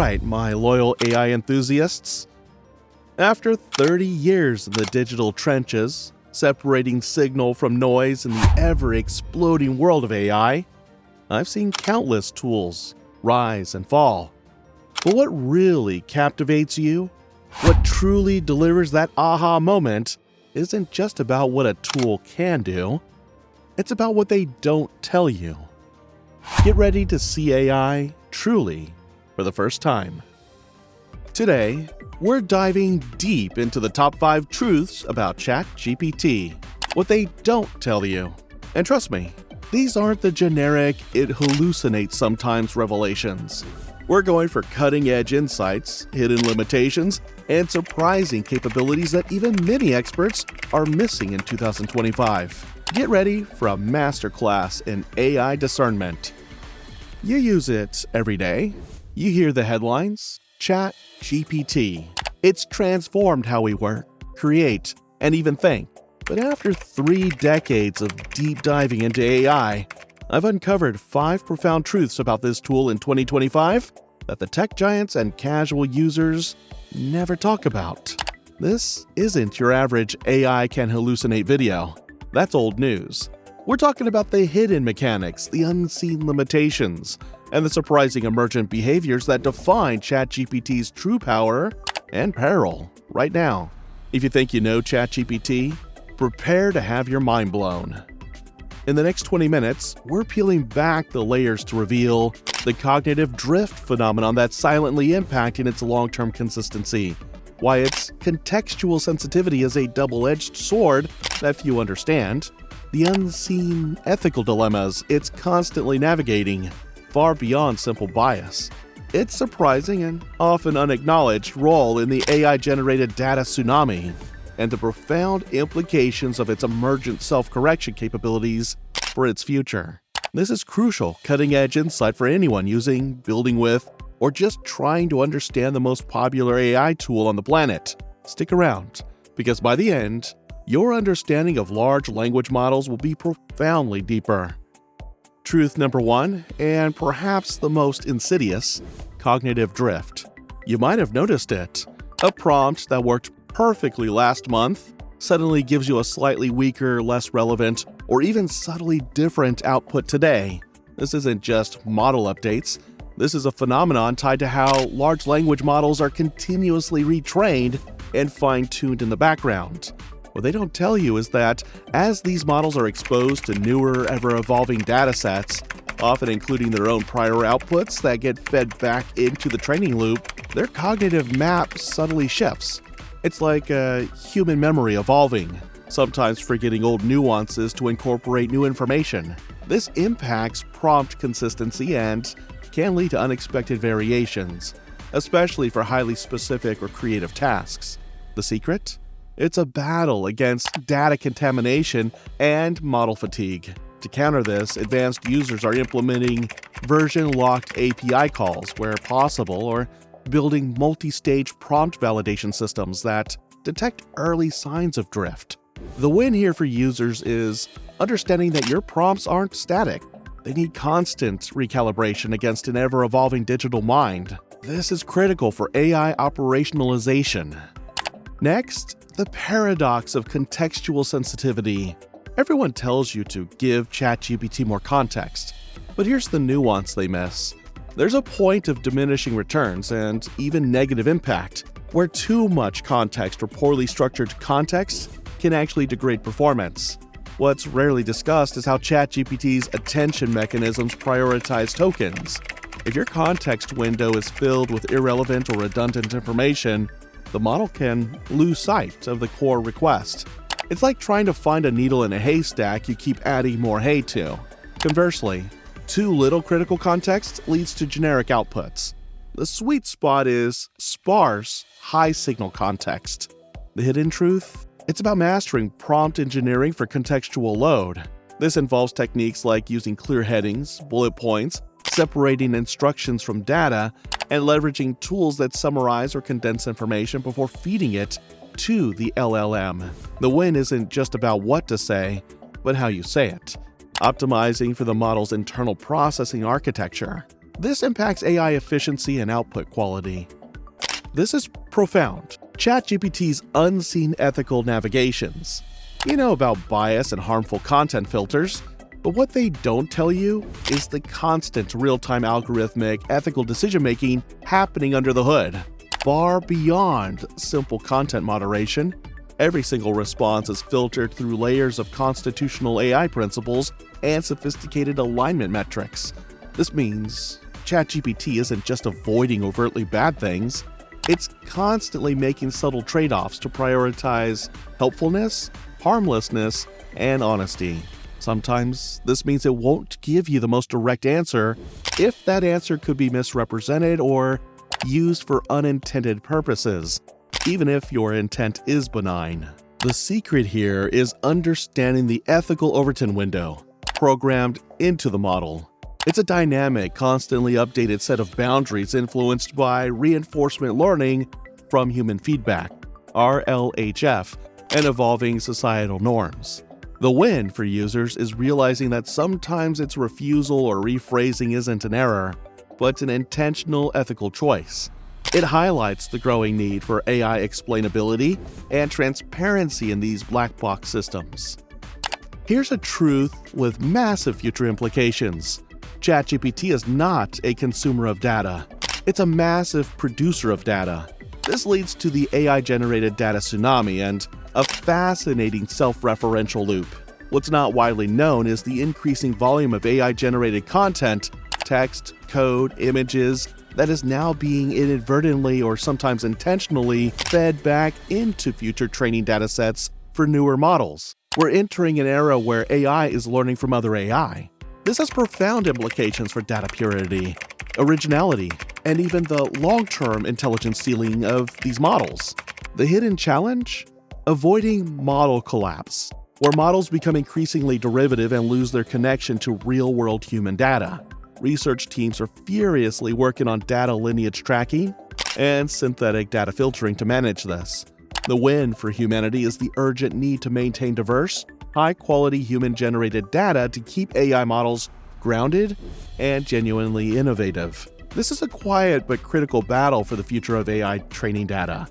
Alright, my loyal AI enthusiasts. After 30 years in the digital trenches, separating signal from noise in the ever-exploding world of AI, I've seen countless tools rise and fall. But what really captivates you, what truly delivers that aha moment, isn't just about what a tool can do, it's about what they don't tell you. Get ready to see AI truly for the first time. Today, we're diving deep into the top 5 truths about ChatGPT, what they don't tell you. And trust me, these aren't the generic "it hallucinates sometimes" revelations. We're going for cutting-edge insights, hidden limitations, and surprising capabilities that even many experts are missing in 2025. Get ready for a masterclass in AI discernment. You use it every day. You hear the headlines. ChatGPT. It's transformed how we work, create, and even think. But after 3 decades of deep diving into AI, I've uncovered 5 profound truths about this tool in 2025 that the tech giants and casual users never talk about. This isn't your average AI can hallucinate video. That's old news. We're talking about the hidden mechanics, the unseen limitations, and the surprising emergent behaviors that define ChatGPT's true power and peril right now. If you think you know ChatGPT, prepare to have your mind blown. In the next 20 minutes, we're peeling back the layers to reveal the cognitive drift phenomenon that's silently impacting its long-term consistency, why its contextual sensitivity is a double-edged sword that few understand, the unseen ethical dilemmas it's constantly navigating, far beyond simple bias, its surprising and often unacknowledged role in the AI-generated data tsunami, and the profound implications of its emergent self-correction capabilities for its future. This is crucial, cutting-edge insight for anyone using, building with, or just trying to understand the most popular AI tool on the planet. Stick around, because by the end, your understanding of large language models will be profoundly deeper. Truth number 1, and perhaps the most insidious, cognitive drift. You might have noticed it. A prompt that worked perfectly last month suddenly gives you a slightly weaker, less relevant, or even subtly different output today. This isn't just model updates. This is a phenomenon tied to how large language models are continuously retrained and fine-tuned in the background. What they don't tell you is that as these models are exposed to newer, ever-evolving datasets, often including their own prior outputs that get fed back into the training loop, their cognitive map subtly shifts. It's like a human memory evolving, sometimes forgetting old nuances to incorporate new information. This impacts prompt consistency and can lead to unexpected variations, especially for highly specific or creative tasks. The secret? It's a battle against data contamination and model fatigue. To counter this, advanced users are implementing version-locked API calls where possible, or building multi-stage prompt validation systems that detect early signs of drift. The win here for users is understanding that your prompts aren't static. They need constant recalibration against an ever-evolving digital mind. This is critical for AI operationalization. Next, the paradox of contextual sensitivity. Everyone tells you to give ChatGPT more context, but here's the nuance they miss. There's a point of diminishing returns and even negative impact, where too much context or poorly structured context can actually degrade performance. What's rarely discussed is how ChatGPT's attention mechanisms prioritize tokens. If your context window is filled with irrelevant or redundant information, the model can lose sight of the core request. It's like trying to find a needle in a haystack you keep adding more hay to. Conversely, too little critical context leads to generic outputs. The sweet spot is sparse, high-signal context. The hidden truth? It's about mastering prompt engineering for contextual load. This involves techniques like using clear headings, bullet points, separating instructions from data, and leveraging tools that summarize or condense information before feeding it to the LLM. The win isn't just about what to say, but how you say it, optimizing for the model's internal processing architecture. This impacts AI efficiency and output quality. This is profound. ChatGPT's unseen ethical navigations. You know about bias and harmful content filters, but what they don't tell you is the constant real-time algorithmic ethical decision-making happening under the hood. Far beyond simple content moderation, every single response is filtered through layers of constitutional AI principles and sophisticated alignment metrics. This means ChatGPT isn't just avoiding overtly bad things, it's constantly making subtle trade-offs to prioritize helpfulness, harmlessness, and honesty. Sometimes this means it won't give you the most direct answer if that answer could be misrepresented or used for unintended purposes, even if your intent is benign. The secret here is understanding the ethical Overton window, programmed into the model. It's a dynamic, constantly updated set of boundaries influenced by reinforcement learning from human feedback, RLHF, and evolving societal norms. The win for users is realizing that sometimes its refusal or rephrasing isn't an error, but an intentional ethical choice. It highlights the growing need for AI explainability and transparency in these black box systems. Here's a truth with massive future implications. ChatGPT is not a consumer of data. It's a massive producer of data. This leads to the AI-generated data tsunami and a fascinating self-referential loop. What's not widely known is the increasing volume of AI-generated content, text, code, images, that is now being inadvertently or sometimes intentionally fed back into future training datasets for newer models. We're entering an era where AI is learning from other AI. This has profound implications for data purity, originality, and even the long-term intelligence ceiling of these models. The hidden challenge? Avoiding model collapse, where models become increasingly derivative and lose their connection to real-world human data. Research teams are furiously working on data lineage tracking and synthetic data filtering to manage this. The win for humanity is the urgent need to maintain diverse, high-quality human-generated data to keep AI models grounded and genuinely innovative. This is a quiet but critical battle for the future of AI training data.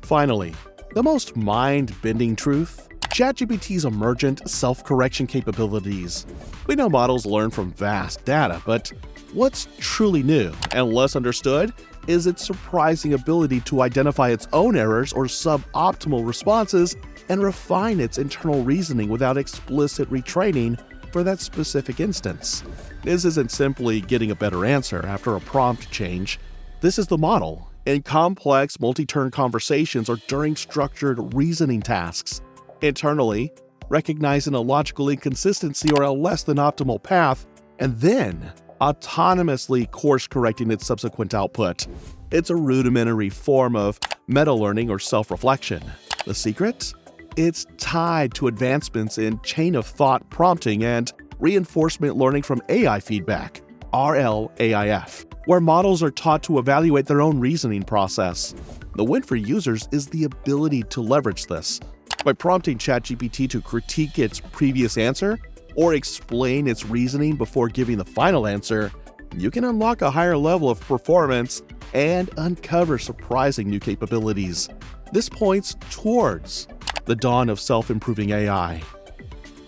Finally, the most mind-bending truth: ChatGPT's emergent self-correction capabilities. We know models learn from vast data, but what's truly new and less understood is its surprising ability to identify its own errors or suboptimal responses and refine its internal reasoning without explicit retraining for that specific instance. This isn't simply getting a better answer after a prompt change. This is the model in complex multi-turn conversations or during structured reasoning tasks. Internally, recognizing a logical inconsistency or a less than optimal path, and then autonomously course-correcting its subsequent output. It's a rudimentary form of meta-learning or self-reflection. The secret? It's tied to advancements in chain-of-thought prompting and reinforcement learning from AI feedback, RLAIF, where models are taught to evaluate their own reasoning process. The win for users is the ability to leverage this. By prompting ChatGPT to critique its previous answer or explain its reasoning before giving the final answer, you can unlock a higher level of performance and uncover surprising new capabilities. This points towards the dawn of self-improving AI.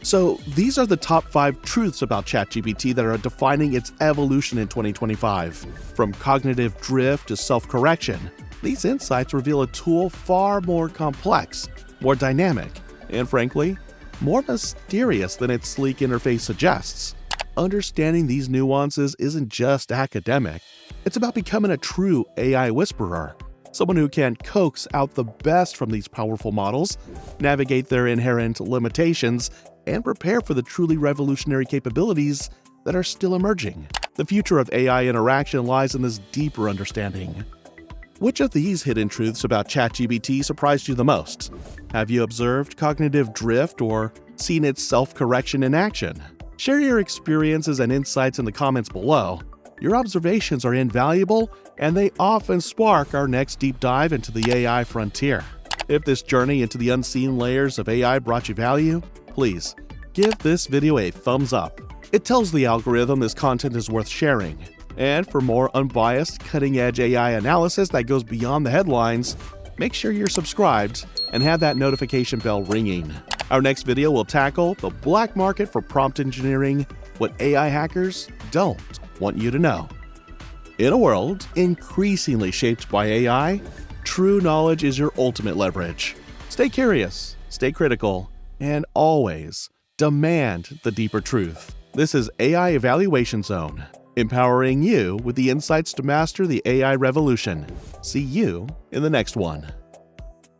So these are the top 5 truths about ChatGPT that are defining its evolution in 2025. From cognitive drift to self-correction, these insights reveal a tool far more complex, more dynamic, and frankly, more mysterious than its sleek interface suggests. Understanding these nuances isn't just academic. It's about becoming a true AI whisperer, someone who can coax out the best from these powerful models, navigate their inherent limitations, and prepare for the truly revolutionary capabilities that are still emerging. The future of AI interaction lies in this deeper understanding. Which of these hidden truths about ChatGPT surprised you the most? Have you observed cognitive drift or seen its self-correction in action? Share your experiences and insights in the comments below. Your observations are invaluable, and they often spark our next deep dive into the AI frontier. If this journey into the unseen layers of AI brought you value, please give this video a thumbs up. It tells the algorithm this content is worth sharing. And for more unbiased, cutting-edge AI analysis that goes beyond the headlines, make sure you're subscribed and have that notification bell ringing. Our next video will tackle the black market for prompt engineering, what AI hackers don't want you to know. In a world increasingly shaped by AI, true knowledge is your ultimate leverage. Stay curious, stay critical, and always demand the deeper truth. This is AI Evaluation Zone, empowering you with the insights to master the AI revolution. See you in the next one.